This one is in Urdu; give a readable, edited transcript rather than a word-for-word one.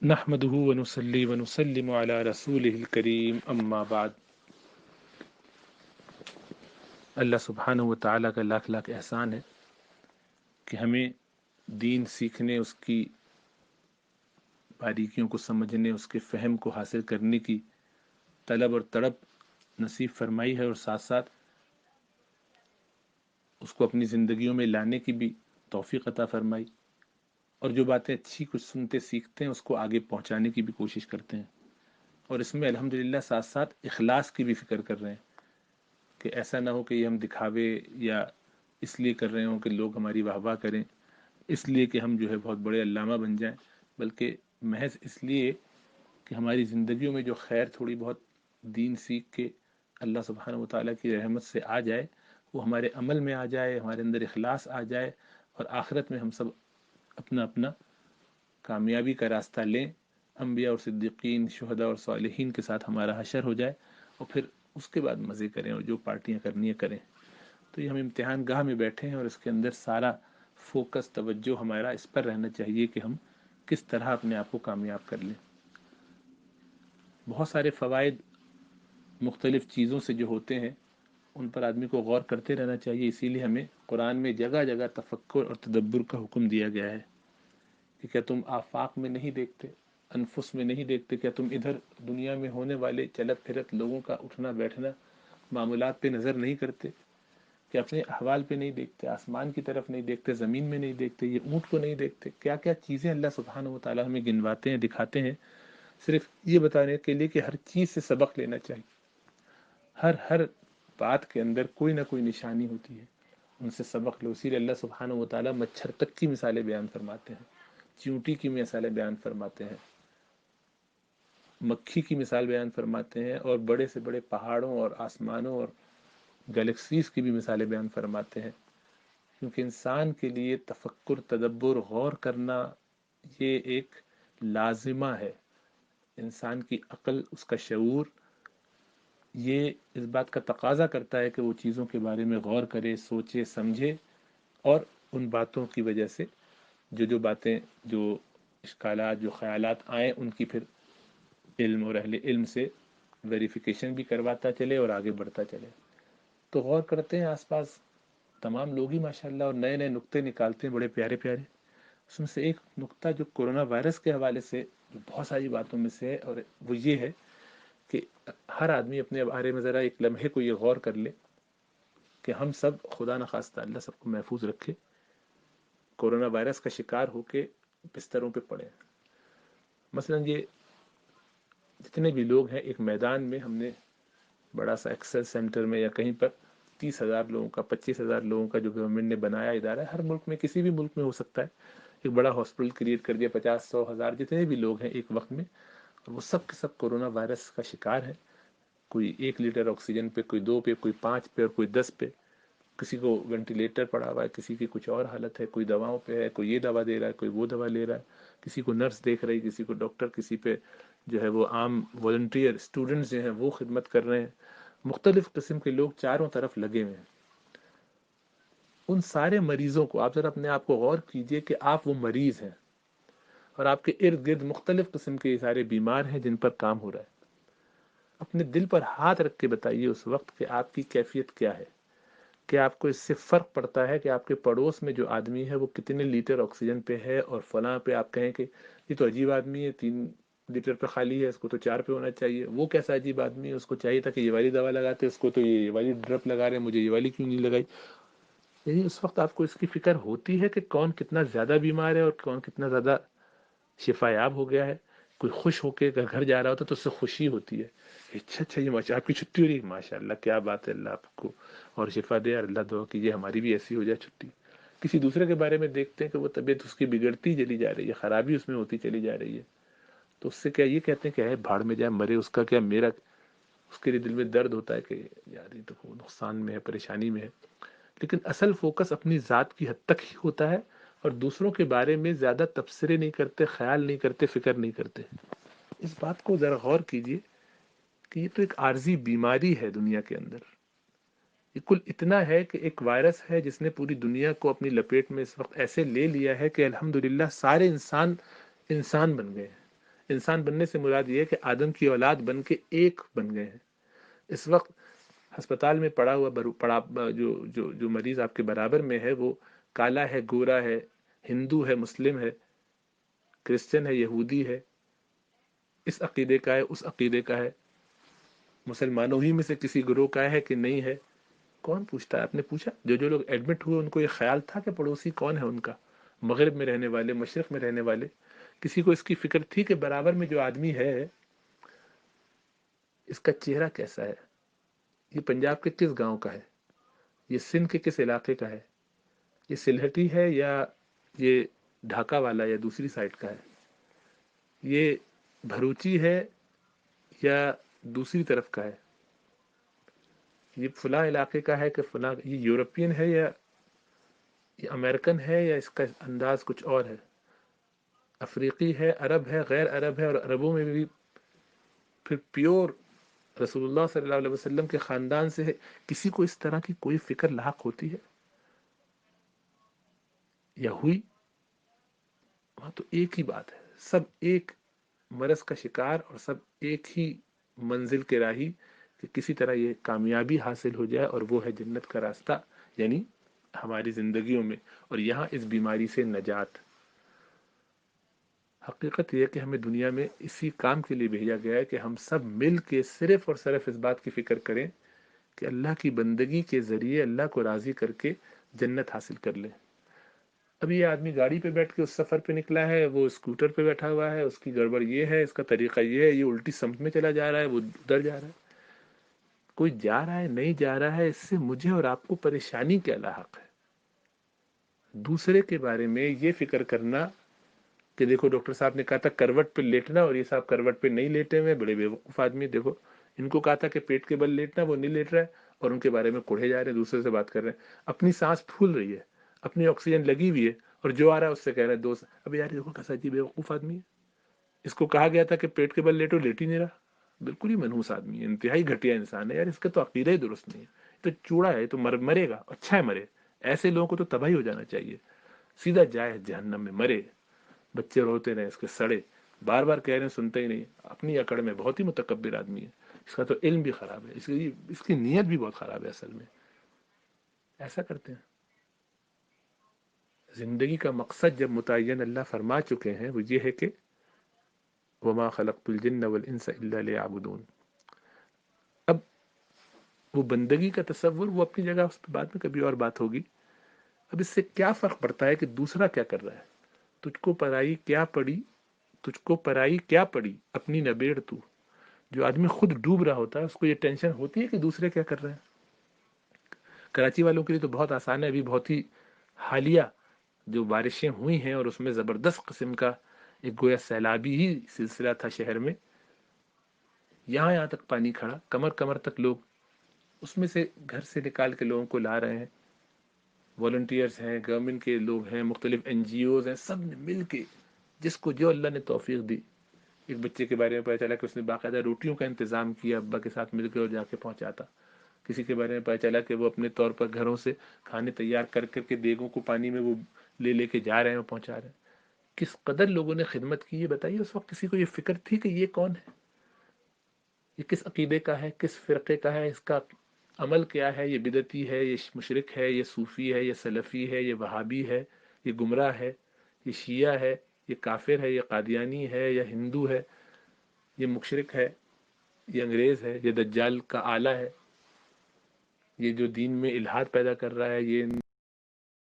نحمده ونصلي ونسلم على رسوله الكريم اما بعد۔ اللہ سبحانہ و تعالیٰ کا لاکھ لاکھ احسان ہے کہ ہمیں دین سیکھنے، اس کی باریکیوں کو سمجھنے، اس کے فہم کو حاصل کرنے کی طلب اور تڑپ نصیب فرمائی ہے، اور ساتھ ساتھ اس کو اپنی زندگیوں میں لانے کی بھی توفیق عطا فرمائی، اور جو باتیں اچھی کچھ سنتے سیکھتے ہیں اس کو آگے پہنچانے کی بھی کوشش کرتے ہیں، اور اس میں الحمدللہ ساتھ ساتھ اخلاص کی بھی فکر کر رہے ہیں کہ ایسا نہ ہو کہ یہ ہم دکھاوے یا اس لیے کر رہے ہوں کہ لوگ ہماری واہ واہ کریں، اس لیے کہ ہم جو ہے بہت بڑے علامہ بن جائیں، بلکہ محض اس لیے کہ ہماری زندگیوں میں جو خیر تھوڑی بہت دین سیکھ کے اللہ سبحانہ و تعالیٰ کی رحمت سے آ جائے، وہ ہمارے عمل میں آ جائے، ہمارے اندر اخلاص آ جائے، اور آخرت میں ہم سب اپنا اپنا کامیابی کا راستہ لیں، انبیاء اور صدیقین، شہداء اور صالحین کے ساتھ ہمارا حشر ہو جائے، اور پھر اس کے بعد مزے کریں اور جو پارٹیاں کرنی ہے کریں۔ تو یہ ہم امتحان گاہ میں بیٹھے ہیں، اور اس کے اندر سارا فوکس توجہ ہمارا اس پر رہنا چاہیے کہ ہم کس طرح اپنے آپ کو کامیاب کر لیں۔ بہت سارے فوائد مختلف چیزوں سے جو ہوتے ہیں ان پر آدمی کو غور کرتے رہنا چاہیے، اسی لیے ہمیں قرآن میں جگہ جگہ تفکر اور تدبر کا حکم دیا گیا ہے کہ کیا تم آفاق میں نہیں دیکھتے، انفس میں نہیں دیکھتے، کیا تم ادھر دنیا میں ہونے والے چلت پھرت لوگوں کا اٹھنا بیٹھنا معاملات پہ نظر نہیں کرتے، کہ اپنے احوال پہ نہیں دیکھتے، آسمان کی طرف نہیں دیکھتے، زمین میں نہیں دیکھتے، یہ اونٹ کو نہیں دیکھتے، کیا کیا چیزیں اللہ سبحانہ و تعالیٰ ہمیں گنواتے ہیں، دکھاتے ہیں، صرف یہ بتانے کے لیے کہ ہر چیز سے سبق لینا چاہیے۔ ہر بات کے اندر کوئی نہ کوئی نشانی ہوتی ہے، ان سے سبق لو۔ اسی لیے اللہ سبحانہ و تعالیٰ مچھر تک کی مثالیں بیان فرماتے ہیں، چیونٹی کی مثالیں بیان فرماتے ہیں، مکھی کی مثال بیان فرماتے ہیں، اور بڑے سے بڑے پہاڑوں اور آسمانوں اور گلیکسیز کی بھی مثالیں بیان فرماتے ہیں، کیونکہ انسان کے لیے تفکر، تدبر، غور کرنا یہ ایک لازمہ ہے۔ انسان کی عقل، اس کا شعور، یہ اس بات کا تقاضا کرتا ہے کہ وہ چیزوں کے بارے میں غور کرے، سوچے، سمجھے، اور ان باتوں کی وجہ سے جو باتیں، جو اشکالات، جو خیالات آئیں، ان کی پھر علم اور اہل علم سے ویریفیکیشن بھی کرواتا چلے اور آگے بڑھتا چلے۔ تو غور کرتے ہیں آس پاس تمام لوگ ہی ماشاءاللہ، اور نئے نئے نقطے نکالتے ہیں بڑے پیارے پیارے۔ اس میں سے ایک نقطہ جو کورونا وائرس کے حوالے سے جو بہت ساری باتوں میں سے ہے، اور وہ یہ ہے کہ ہر آدمی اپنے بارے میں ذرا ایک لمحے کو یہ غور کر لے کہ ہم سب، خدا نخواستہ اللہ سب کو محفوظ رکھے، کورونا وائرس کا شکار ہو کے بستروں پہ پڑے۔ مثلا یہ جتنے بھی لوگ ہیں، ایک میدان میں ہم نے بڑا سا ایکسل سینٹر میں یا کہیں پر 30,000 لوگوں کا، 25,000 لوگوں کا جو گورنمنٹ نے بنایا ادارہ ہے، ہر ملک میں کسی بھی ملک میں ہو سکتا ہے، ایک بڑا ہاسپٹل کریٹ کر دیا، 50، 100، 1000 جتنے بھی لوگ ہیں ایک وقت میں، اور وہ سب کے سب کورونا وائرس کا شکار ہے۔ کوئی 1 لیٹر آکسیجن پہ، کوئی 2 پہ، کوئی 5 پہ، اور کوئی 10 پہ، کسی کو وینٹیلیٹر پڑا ہوا ہے، کسی کی کچھ اور حالت ہے، کوئی دواؤں پہ ہے، کوئی یہ دوا دے رہا ہے، کوئی وہ دوا لے رہا ہے، کسی کو نرس دیکھ رہی، کسی کو ڈاکٹر، کسی پہ جو ہے وہ عام والنٹیئر اسٹوڈنٹس جو ہیں وہ خدمت کر رہے ہیں، مختلف قسم کے لوگ چاروں طرف لگے ہوئے ہیں۔ ان سارے مریضوں کو آپ ذرا اپنے آپ کو غور کیجئے کہ آپ وہ مریض ہیں، اور آپ کے ارد گرد مختلف قسم کے یہ سارے بیمار ہیں جن پر کام ہو رہا ہے۔ اپنے دل پر ہاتھ رکھ کے بتائیے اس وقت کہ آپ کی کیفیت کیا ہے، کہ آپ کو اس سے فرق پڑتا ہے کہ آپ کے پڑوس میں جو آدمی ہے وہ کتنے لیٹر آکسیجن پہ ہے، اور فلاں پہ آپ کہیں کہ یہ تو عجیب آدمی ہے، 3 لیٹر پہ خالی ہے، اس کو تو 4 پہ ہونا چاہیے، وہ کیسا عجیب آدمی ہے، اس کو چاہیے تھا کہ یہ والی دوا لگاتے، اس کو تو یہ والی ڈرپ لگا رہے ہیں، مجھے یہ والی کیوں نہیں لگائی۔ یعنی اس وقت آپ کو اس کی فکر ہوتی ہے کہ کون کتنا زیادہ بیمار ہے اور کون کتنا زیادہ شفا یاب ہو گیا ہے۔ کوئی خوش ہو کے گھر جا رہا ہوتا ہے تو اس سے خوشی ہوتی ہے، اچھا یہ ماشاء آپ کی چھٹی ہو رہی ہے، ماشاء اللہ کیا بات ہے، اللہ آپ کو اور شفا دے، اور اللہ دعا کیجیے ہماری بھی ایسی ہو جائے چھٹی۔ کسی دوسرے کے بارے میں دیکھتے ہیں کہ وہ طبیعت اس کی بگڑتی چلی جا رہی ہے، خرابی اس میں ہوتی چلی جا رہی ہے، تو اس سے کیا یہ کہتے ہیں کہ ہے بھاڑ میں جائے مرے، اس کا کیا، میرا اس کے لیے دل میں درد ہوتا ہے کہ یار یہ تو نقصان میں ہے، پریشانی میں ہے۔ لیکن اصل فوکس اپنی ذات کی حد تک ہی ہوتا ہے، اور دوسروں کے بارے میں زیادہ تبصرے نہیں کرتے، خیال نہیں کرتے، فکر نہیں کرتے۔ اس بات کو ذرا غور کیجئے کہ یہ تو ایک عارضی بیماری ہے دنیا کے اندر، یہ کل اتنا ہے کہ ایک وائرس ہے جس نے پوری دنیا کو اپنی لپیٹ میں اس وقت ایسے لے لیا ہے کہ الحمدللہ سارے انسان بن گئے ہیں۔ انسان بننے سے مراد یہ ہے کہ آدم کی اولاد بن کے ایک بن گئے ہیں. اس وقت ہسپتال میں پڑا ہوا جو مریض آپ کے برابر میں ہے، وہ کالا ہے، گورا ہے، ہندو ہے، مسلم ہے، کرسچن ہے، یہودی ہے، اس عقیدے کا ہے، اس عقیدے کا ہے، مسلمانوں ہی میں سے کسی گروہ کا ہے کہ نہیں ہے، کون پوچھتا ہے؟ آپ نے پوچھا؟ جو لوگ ایڈمٹ ہوئے ان کو یہ خیال تھا کہ پڑوسی کون ہے ان کا؟ مغرب میں رہنے والے، مشرق میں رہنے والے، کسی کو اس کی فکر تھی کہ برابر میں جو آدمی ہے اس کا چہرہ کیسا ہے؟ یہ پنجاب کے کس گاؤں کا ہے؟ یہ سندھ کے کس علاقے کا ہے؟ یہ سلہٹی ہے یا یہ ڈھاکہ والا یا دوسری سائڈ کا ہے؟ یہ بھروچی ہے یا دوسری طرف کا ہے؟ یہ فلاں علاقے کا ہے کہ فلاں، یہ یورپین ہے یا یہ امریکن ہے یا اس کا انداز کچھ اور ہے؟ افریقی ہے، عرب ہے، غیر عرب ہے، اور عربوں میں بھی پھر پیور رسول اللہ صلی اللہ علیہ وسلم کے خاندان سے ہے. کسی کو اس طرح کی کوئی فکر لاحق ہوتی ہے یا ہوئی؟ وہاں تو ایک ہی بات ہے، سب ایک مرض کا شکار اور سب ایک ہی منزل کے راہی کہ کسی طرح یہ کامیابی حاصل ہو جائے، اور وہ ہے جنت کا راستہ، یعنی ہماری زندگیوں میں، اور یہاں اس بیماری سے نجات. حقیقت یہ ہے کہ ہمیں دنیا میں اسی کام کے لیے بھیجا گیا ہے کہ ہم سب مل کے صرف اور صرف اس بات کی فکر کریں کہ اللہ کی بندگی کے ذریعے اللہ کو راضی کر کے جنت حاصل کر لیں. اب یہ آدمی گاڑی پہ بیٹھ کے اس سفر پہ نکلا ہے، وہ اسکوٹر پہ بیٹھا ہوا ہے، اس کی گڑبڑ یہ ہے، اس کا طریقہ یہ ہے، یہ الٹی سمت میں چلا جا رہا ہے، وہ ادھر جا رہا ہے. کوئی جا رہا ہے نہیں جا رہا ہے، اس سے مجھے اور آپ کو پریشانی کیا لاحق ہے؟ دوسرے کے بارے میں یہ فکر کرنا کہ دیکھو ڈاکٹر صاحب نے کہا تھا کروٹ پہ لیٹنا، اور یہ صاحب کروٹ پہ نہیں لیٹے ہوئے، بڑے بیوقوف آدمی. دیکھو ان کو کہا تھا کہ پیٹ کے بل لیٹنا، وہ نہیں لیٹ رہا ہے، اور ان کے بارے میں کوڑھے جا رہے ہیں، دوسرے سے بات کر رہے ہیں. اپنی سانس پھول رہی ہے، اپنی آکسیجن لگی ہوئی ہے، اور جو آ رہا ہے اس سے کہہ رہے ہیں دوست. اب یار دیکھو کیسا عجیب بیوقوف آدمی ہے. اس کو کہا گیا تھا کہ پیٹ کے بل لیٹو، لیٹ ہی نہیں رہا. بالکل ہی منحوس آدمی ہے، انتہائی گھٹیا انسان ہے یار. اس کا تو عقیدہ ہی درست نہیں ہے، تو چوڑا ہے، تو مرے گا، اچھا ہے مرے. ایسے لوگوں کو تو تباہی ہو جانا چاہیے، سیدھا جائے جہنم میں مرے. بچے روتے رہے اس کے سڑے، بار بار کہہ رہے ہیں سنتے ہی نہیں. اپنی اکڑ میں بہت ہی متکبر آدمی ہے. اس کا تو علم بھی خراب ہے، اس کی نیت بھی بہت خراب ہے. اصل میں ایسا کرتے ہیں. زندگی کا مقصد جب متعین اللہ فرما چکے ہیں، وہ یہ ہے کہ وما خلقت الجن والانس الا ليعبدون. اب وہ بندگی کا تصور وہ اپنی جگہ، اس پہ بعد میں کبھی اور بات ہوگی. اب اس سے کیا فرق پڑتا ہے کہ دوسرا کیا کر رہا ہے؟ تجھ کو پرائی کیا پڑی، تجھ کو پرائی کیا پڑی اپنی نبیڑ تو. جو آدمی خود ڈوب رہا ہوتا ہے اس کو یہ ٹینشن ہوتی ہے کہ دوسرے کیا کر رہے ہیں. کراچی والوں کے لیے تو بہت آسان ہے، ابھی بہت ہی حالیہ جو بارشیں ہوئی ہیں اور اس میں زبردست قسم کا ایک گویا سیلابی ہی سلسلہ تھا شہر میں. یہاں تک پانی کھڑا، کمر کمر تک لوگ اس میں سے گھر سے نکال کے لوگوں کو لا رہے ہیں. والنٹیئرز ہیں، گورنمنٹ کے لوگ ہیں، مختلف این جی اوز ہیں، سب نے مل کے جس کو جو اللہ نے توفیق دی. ایک بچے کے بارے میں پتہ چلا کہ اس نے باقاعدہ روٹیوں کا انتظام کیا، ابا کے ساتھ مل کے اور جا کے پہنچاتا. کسی کے بارے میں پتہ چلا کہ وہ اپنے طور پر گھروں سے کھانے تیار کر کر کے دیگوں کو پانی میں وہ لے کے جا رہے ہیں اور پہنچا رہے ہیں. کس قدر لوگوں نے خدمت کی، یہ بتائیے. اس وقت کسی کو یہ فکر تھی کہ یہ کون ہے، یہ کس عقیدے کا ہے، کس فرقے کا ہے، اس کا عمل کیا ہے، یہ بدعتی ہے، یہ مشرک ہے، یہ صوفی ہے، یہ سلفی ہے، یہ وہابی ہے، یہ گمراہ ہے، یہ شیعہ ہے، یہ کافر ہے، یہ قادیانی ہے، یا ہندو ہے، یہ مشرک ہے، یہ انگریز ہے، یہ دجال کا آلہ ہے، یہ جو دین میں الحاد پیدا کر رہا ہے، یہ